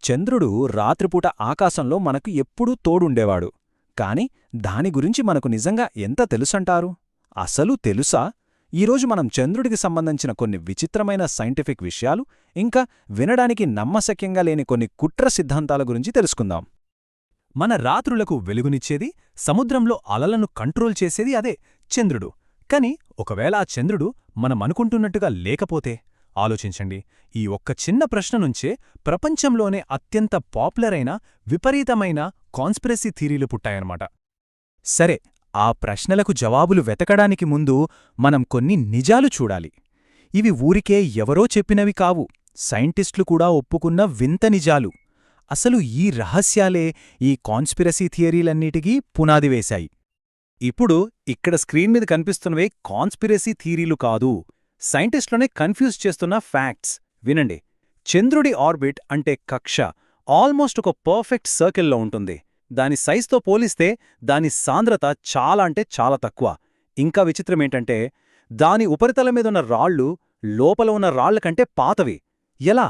చంద్రుడు రాత్రిపూట ఆకాశంలో మనకు ఎప్పుడూ తోడుండేవాడు. కాని దాని గురించి మనకు నిజంగా ఎంత తెలుసంటారు? అసలు తెలుసా? ఈరోజు మనం చంద్రుడికి సంబంధించిన కొన్ని విచిత్రమైన సైంటిఫిక్ విషయాలు, ఇంకా వినడానికి నమ్మశక్యంగా లేని కొన్ని కుట్ర సిద్ధాంతాల గురించి తెలుసుకుందాం. మన రాత్రులకు వెలుగునిచ్చేది, సముద్రంలో అలలను కంట్రోల్ చేసేది అదే చంద్రుడు. కాని ఒకవేళ ఆ చంద్రుడు మనమనుకుంటున్నట్టుగా లేకపోతే? ఆలోచించండి. ఈ ఒక్క చిన్న ప్రశ్న నుంచే ప్రపంచంలోనే అత్యంత పాపులర్ అయిన విపరీతమైన కాన్స్పిరసీ థీరీలు పుట్టాయన్నమాట. సరే, ఆ ప్రశ్నలకు జవాబులు వెతకడానికి ముందు మనం కొన్ని నిజాలు చూడాలి. ఇవి ఊరికే ఎవరో చెప్పినవి కావు, సైంటిస్టులు కూడా ఒప్పుకున్న వింత నిజాలు. అసలు ఈ రహస్యాలే ఈ కాన్స్పిరసీ థియరీలన్నిటికీ పునాది వేశాయి. ఇప్పుడు ఇక్కడ స్క్రీన్ మీద కనిపిస్తున్నవే కాన్స్పిరసీ థీరీలు కాదు, సైంటిస్టులనే కన్ఫ్యూజ్ చేస్తున్న ఫ్యాక్ట్స్. వినండి. చంద్రుడి ఆర్బిట్ అంటే కక్ష ఆల్మోస్ట్ ఒక పర్ఫెక్ట్ సర్కిల్లో ఉంటుంది. దాని సైజ్తో పోలిస్తే దాని సాంద్రత చాలా తక్కువ. ఇంకా విచిత్రమేంటంటే దాని ఉపరితలం మీదున్న రాళ్లు లోపల ఉన్న రాళ్ల కంటే పాతవి. ఎలా?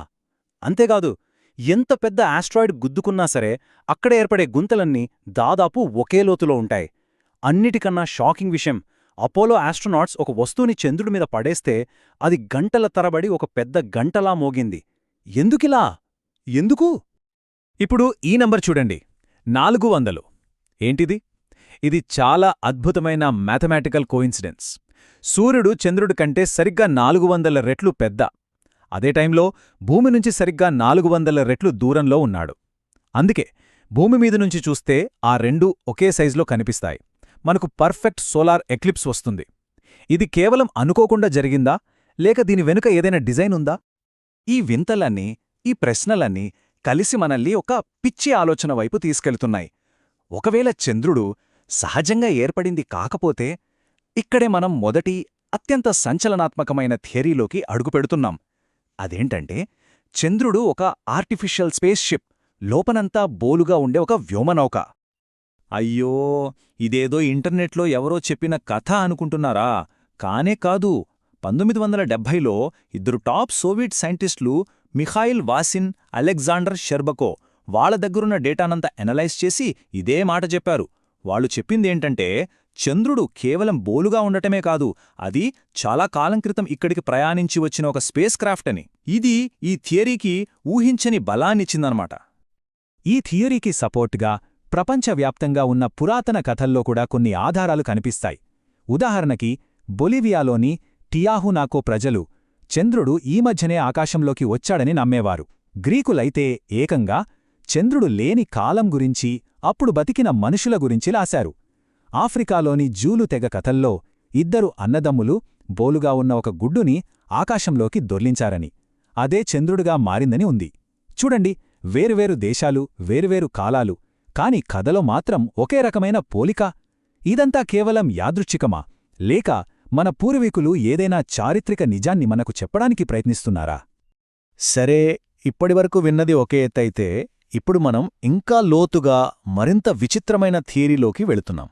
అంతేకాదు, ఎంత పెద్ద ఆస్ట్రాయిడ్ గుద్దుకున్నా సరే అక్కడ ఏర్పడే గుంతలన్నీ దాదాపు ఒకే లోతులో ఉంటాయి. అన్నిటికన్నా షాకింగ్ విషయం, అపోలో ఆస్ట్రోనాట్స్ ఒక వస్తువుని చంద్రుడి మీద పడేస్తే అది గంటల తరబడి ఒక పెద్ద గంటలా మోగింది. ఎందుకిలా? ఎందుకు? ఇప్పుడు ఈ నంబర్ చూడండి, 400. ఏంటిది? ఇది చాలా అద్భుతమైన మ్యాథమెటికల్ కోయిన్సిడెన్స్. సూర్యుడు చంద్రుడి కంటే సరిగ్గా 400 రెట్లు పెద్ద. అదే టైంలో భూమి నుంచి సరిగ్గా 400 రెట్లు దూరంలో ఉన్నాడు. అందుకే భూమి మీద నుంచి చూస్తే ఆ రెండూ ఒకే సైజులో కనిపిస్తాయి. మనకు పర్ఫెక్ట్ సోలార్ ఎక్లిప్స్ వస్తుంది. ఇది కేవలం అనుకోకుండా జరిగిందా, లేక దీని వెనుక ఏదైనా డిజైన్ ఉందా? ఈ వింతలన్నీ, ఈ ప్రశ్నలన్నీ కలిసి మనల్ని ఒక పిచ్చి ఆలోచన వైపు తీసుకెళ్తున్నాయి. ఒకవేళ చంద్రుడు సహజంగా ఏర్పడింది కాకపోతే? ఇక్కడే మనం మొదటి అత్యంత సంచలనాత్మకమైన థియరీలోకి అడుగుపెడుతున్నాం. అదేంటంటే, చంద్రుడు ఒక ఆర్టిఫిషియల్ స్పేస్ షిప్, లోపనంతా బోలుగా ఉండే ఒక వ్యోమనౌక. అయ్యో, ఇదేదో ఇంటర్నెట్లో ఎవరో చెప్పిన కథ అనుకుంటున్నారా? కానే కాదు. 1970లో ఇద్దరు టాప్ సోవియట్ సైంటిస్టులు మిఖాయిల్ వాసిన్, అలెగ్జాండర్ షెర్బకో వాళ్ల దగ్గరున్న డేటానంతా ఎనలైజ్ చేసి ఇదే మాట చెప్పారు. వాళ్ళు చెప్పిందేంటంటే, చంద్రుడు కేవలం బోలుగా ఉండటమే కాదు, అది చాలా కాలం క్రితం ఇక్కడికి ప్రయాణించి వచ్చిన ఒక స్పేస్ క్రాఫ్ట్ అని. ఇది ఈ థియరీకి ఊహించని బలాన్నిచ్చిందనమాట. ఈ థియరీకి సపోర్ట్గా ప్రపంచవ్యాప్తంగా ఉన్న పురాతన కథల్లో కూడా కొన్ని ఆధారాలు కనిపిస్తాయి. ఉదాహరణకి, బొలివియాలోని టియాహునాకో ప్రజలు చంద్రుడు ఈ మధ్యనే ఆకాశంలోకి వచ్చాడని నమ్మేవారు. గ్రీకులైతే ఏకంగా చంద్రుడు లేని కాలం గురించి, అప్పుడు బతికిన మనుషుల గురించి రాశారు. ఆఫ్రికాలోని జూలు తెగ కథల్లో ఇద్దరు అన్నదమ్ములు బోలుగా ఉన్న ఒక గుడ్డుని ఆకాశంలోకి దొర్లించారని, అదే చంద్రుడుగా మారిందని ఉంది. చూడండి, వేరువేరు దేశాలు, వేరువేరు కాలాలు, కాని కథలో మాత్రం ఒకే రకమైన పోలిక. ఇదంతా కేవలం యాదృచ్ఛికమా, లేక మన పూర్వీకులు ఏదైనా చారిత్రక నిజాన్ని మనకు చెప్పడానికి ప్రయత్నిస్తున్నారా? సరే, ఇప్పటివరకు విన్నది ఒకే ఎత్తైతే ఇప్పుడు మనం ఇంకా లోతుగా మరింత విచిత్రమైన థియరీలోకి వెళుతున్నాం.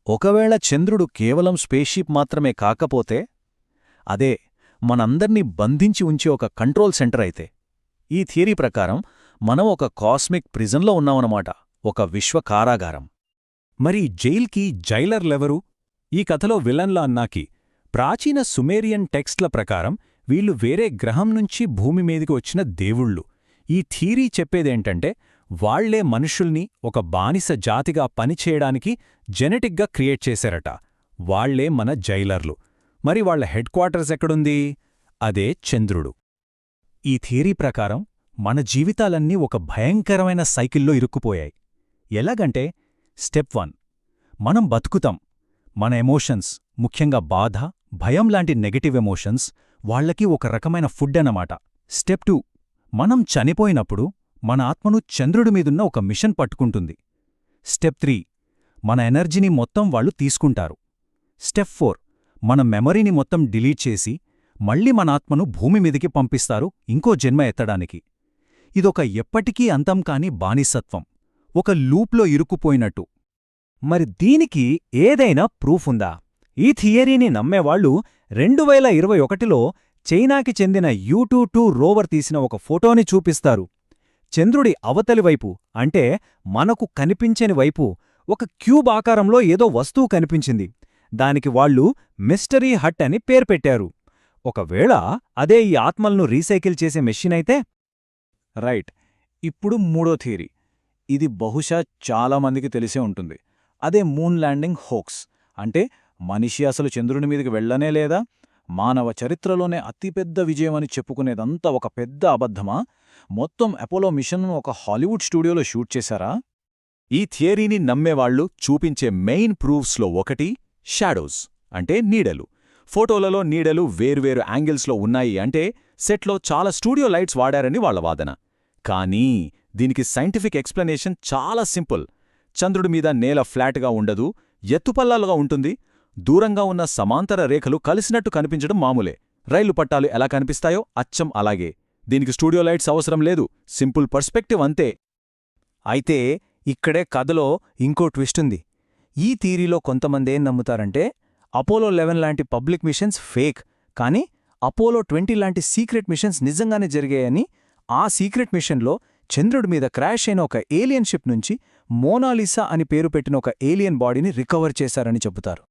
ఒకవేళ చంద్రుడు కేవలం స్పేస్షిప్ మాత్రమే కాకపోతే? అదే మనందర్నీ బంధించి ఉంచే ఒక కంట్రోల్ సెంటర్ అయితే? ఈ థియరీ ప్రకారం మనం ఒక కాస్మిక్ ప్రిజన్లో ఉన్నామన్నమాట, ఒక విశ్వ కారాగారం. మరి జైల్కి జైలర్లెవరు? ఈ కథలో విలన్ల అన్నాకి ప్రాచీన సుమేరియన్ టెక్స్ట్ల ప్రకారం వీళ్లు వేరే గ్రహం నుంచి భూమి మీదికి వచ్చిన దేవుళ్ళు. ఈ థీరీ చెప్పేదేంటంటే, వాళ్లే మనుషుల్ని ఒక బానిస జాతిగా పనిచేయడానికి జెనెటిక్గా క్రియేట్ చేశారట. వాళ్లే మన జైలర్లు. మరి వాళ్ల హెడ్ క్వార్టర్స్ ఎక్కడుంది? అదే చంద్రుడు. ఈ థియరీ ప్రకారం మన జీవితాలన్నీ ఒక భయంకరమైన సైకిల్లో ఇరుక్కుపోయాయి. ఎలాగంటే, స్టెప్ 1, మనం బతుకుతాం. మన ఎమోషన్స్, ముఖ్యంగా బాధ, భయం లాంటి నెగటివ్ ఎమోషన్స్ వాళ్లకి ఒక రకమైన ఫుడ్ అన్నమాట. స్టెప్ 2, మనం చనిపోయినప్పుడు మన ఆత్మను చంద్రుడి మీదున్న ఒక మిషన్ పట్టుకుంటుంది. స్టెప్ 3, మన ఎనర్జీని మొత్తం వాళ్ళు తీసుకుంటారు. స్టెప్ 4, మన మెమరీని మొత్తం డిలీట్ చేసి మళ్లీ మన ఆత్మను భూమి మీదికి పంపిస్తారు ఇంకో జన్మ ఎత్తడానికి. ఇదొక ఎప్పటికీ అంతం కాని బానిసత్వం, ఒక లూప్లో ఇరుక్కుపోయినట్టు. మరి దీనికి ఏదైనా ప్రూఫ్ ఉందా? ఈ థియరీని నమ్మేవాళ్లు 2021లో చైనాకి చెందిన U22 రోవర్ తీసిన ఒక ఫోటోని చూపిస్తారు. చంద్రుడి అవతలి వైపు అంటే మనకు కనిపించని వైపు ఒక క్యూబ్ ఆకారంలో ఏదో వస్తువు కనిపించింది. దానికి వాళ్ళు మిస్టరీ హట్ అని పేరు పెట్టారు. ఒకవేళ అదే ఈ ఆత్మలను రీసైకిల్ చేసే మెషిన్ అయితే? రైట్. ఇప్పుడు మూడో థియరీ. ఇది బహుశా చాలామందికి తెలిసే ఉంటుంది. అదే మూన్ ల్యాండింగ్ హోక్స్. అంటే మనిషి అసలు చంద్రుని మీదకి వెళ్లనే లేదా, మానవ చరిత్రలోనే అతిపెద్ద విజయమని చెప్పుకునేదంతా ఒక పెద్ద అబద్ధమా? మొత్తం అపోలో మిషన్ను ఒక హాలీవుడ్ స్టూడియోలో షూట్ చేశారా? ఈ థియరీని నమ్మేవాళ్లు చూపించే మెయిన్ ప్రూఫ్స్లో ఒకటి షాడోస్ అంటే నీడలు. ఫోటోలలో నీడలు వేర్వేరు యాంగిల్స్లో ఉన్నాయి అంటే సెట్లో చాలా స్టూడియో లైట్స్ వాడారని వాళ్ల వాదన. కానీ దీనికి సైంటిఫిక్ ఎక్స్ప్లెనేషన్ చాలా సింపుల్. చంద్రుడి మీద నేల ఫ్లాట్గా ఉండదు, ఎత్తుపల్లాలుగా ఉంటుంది. దూరంగా ఉన్న సమాంతర రేఖలు కలిసినట్టు కనిపించడం మామూలే. రైలు పట్టాలు ఎలా కనిపిస్తాయో అచ్చం అలాగే. దీనికి స్టూడియో లైట్స్ అవసరం లేదు, సింపుల్ పర్స్పెక్టివ్ అంతే. అయితే ఇక్కడే కథలో ఇంకో ట్విస్టుంది. ఈ థీరీలో కొంతమందేం నమ్ముతారంటే అపోలో 11 లాంటి పబ్లిక్ మిషన్స్ ఫేక్, కానీ అపోలో 20 లాంటి సీక్రెట్ మిషన్స్ నిజంగానే జరిగాయని. ఆ సీక్రెట్ మిషన్లో చంద్రుడి మీద క్రాష్ అయిన ఒక ఏలియన్ షిప్ నుంచి మోనాలిసా అని పేరు పెట్టిన ఒక ఏలియన్ బాడీని రికవర్ చేశారని చెబుతారు.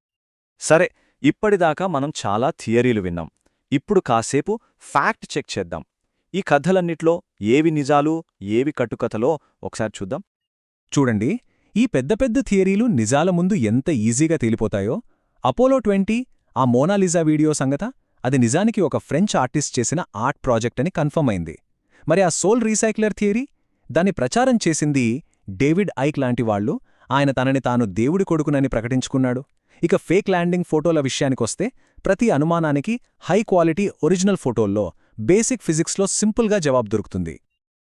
సరే, ఇప్పటిదాకా మనం చాలా థియరీలు విన్నాం. ఇప్పుడు కాసేపు ఫ్యాక్ట్ చెక్ చేద్దాం. ఈ కథలన్నిట్లో ఏవి నిజాలు, ఏవి కట్టుకథలో ఒకసారి చూద్దాం. చూడండి, ఈ పెద్ద పెద్ద థియరీలు నిజాల ముందు ఎంత ఈజీగా తేలిపోతాయో. అపోలో 20 ఆ మోనాలిజా వీడియో సంగత, అది నిజానికి ఒక ఫ్రెంచ్ ఆర్టిస్ట్ చేసిన ఆర్ట్ ప్రాజెక్ట్ అని కన్ఫర్మ్ అయింది. మరి ఆ సోల్ రీసైక్లర్ థియరీ, దాన్ని ప్రచారం చేసింది డేవిడ్ ఐక్ లాంటి వాళ్ళు. ఆయన తనని తాను దేవుడి కొడుకునని ప్రకటించుకున్నాడు. ఇక ఫేక్ ల్యాండింగ్ ఫోటోల విషయానికొస్తే ప్రతి అనుమానానికి హై క్వాలిటీ ఒరిజినల్ ఫోటోల్లో బేసిక్ ఫిజిక్స్లో సింపుల్గా జవాబు దొరుకుతుంది.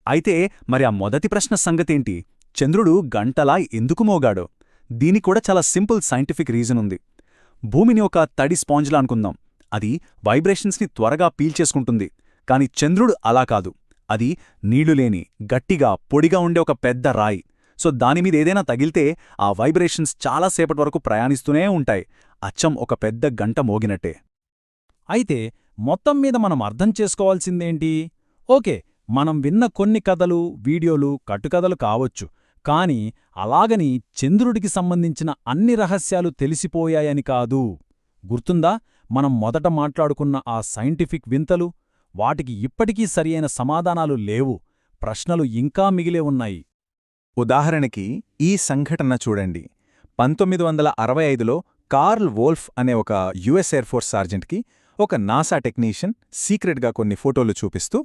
అయితే మరి ఆ మొదటి ప్రశ్న సంగతేంటి? చంద్రుడు గంటలా ఎందుకు మోగాడో? దీనికి కూడా చాలా సింపుల్ సైంటిఫిక్ రీజన్ ఉంది. భూమిని ఒక తడి స్పాంజ్లా అనుకుందాం. అది వైబ్రేషన్స్ని త్వరగా పీల్చేసుకుంటుంది. కాని చంద్రుడు అలా కాదు. అది నీళ్లులేని, గట్టిగా, పొడిగా ఉండే ఒక పెద్ద రాయి. సో దానిమీద ఏదైనా తగిలితే ఆ వైబ్రేషన్స్ చాలాసేపటి వరకు ప్రయాణిస్తూనే ఉంటాయి. అచ్చం ఒక పెద్ద గంట మోగినట్టే. అయితే మొత్తం మీద మనం అర్థం చేసుకోవాల్సిందేంటి? ఓకే, మనం విన్న కొన్ని కథలు, వీడియోలు కట్టుకథలు కావచ్చు, కాని అలాగని చంద్రుడికి సంబంధించిన అన్ని రహస్యాలు తెలిసిపోయాయని కాదు. గుర్తుందా మనం మొదట మాట్లాడుకున్న ఆ సైంటిఫిక్ వింతలు? వాటికి ఇప్పటికీ సరియైన సమాధానాలు లేవు. ప్రశ్నలు ఇంకా మిగిలే ఉన్నాయి. ఉదాహరణకి ఈ సంఘటన చూడండి. 1965లో కార్ల్ వోల్ఫ్ అనే ఒక యుఎస్ ఎయిర్ఫోర్స్ సార్జెంట్కి ఒక నాసా టెక్నీషియన్ సీక్రెట్గా కొన్ని ఫోటోలు చూపిస్తూ,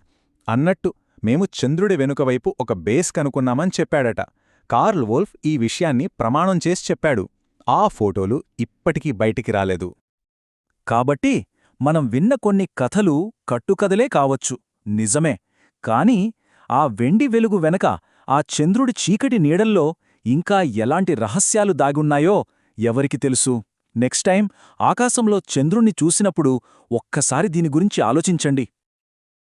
అన్నట్టు మేము చంద్రుడి వెనుకవైపు ఒక బేస్ కనుక్కున్నామని చెప్పాడట. కార్ల్ వోల్ఫ్ ఈ విషయాన్ని ప్రమాణం చేసి చెప్పాడు. ఆ ఫోటోలు ఇప్పటికీ బయటికి రాలేదు. కాబట్టి మనం విన్న కొన్ని కథలు కట్టుకథలే కావచ్చు, నిజమే. కాని ఆ వెండి వెలుగు వెనక, ఆ చంద్రుడి చీకటి నీడల్లో ఇంకా ఎలాంటి రహస్యాలు దాగున్నాయో ఎవరికి తెలుసు? నెక్స్ట్ టైం ఆకాశంలో చంద్రుణ్ణి చూసినప్పుడు ఒక్కసారి దీని గురించి ఆలోచించండి.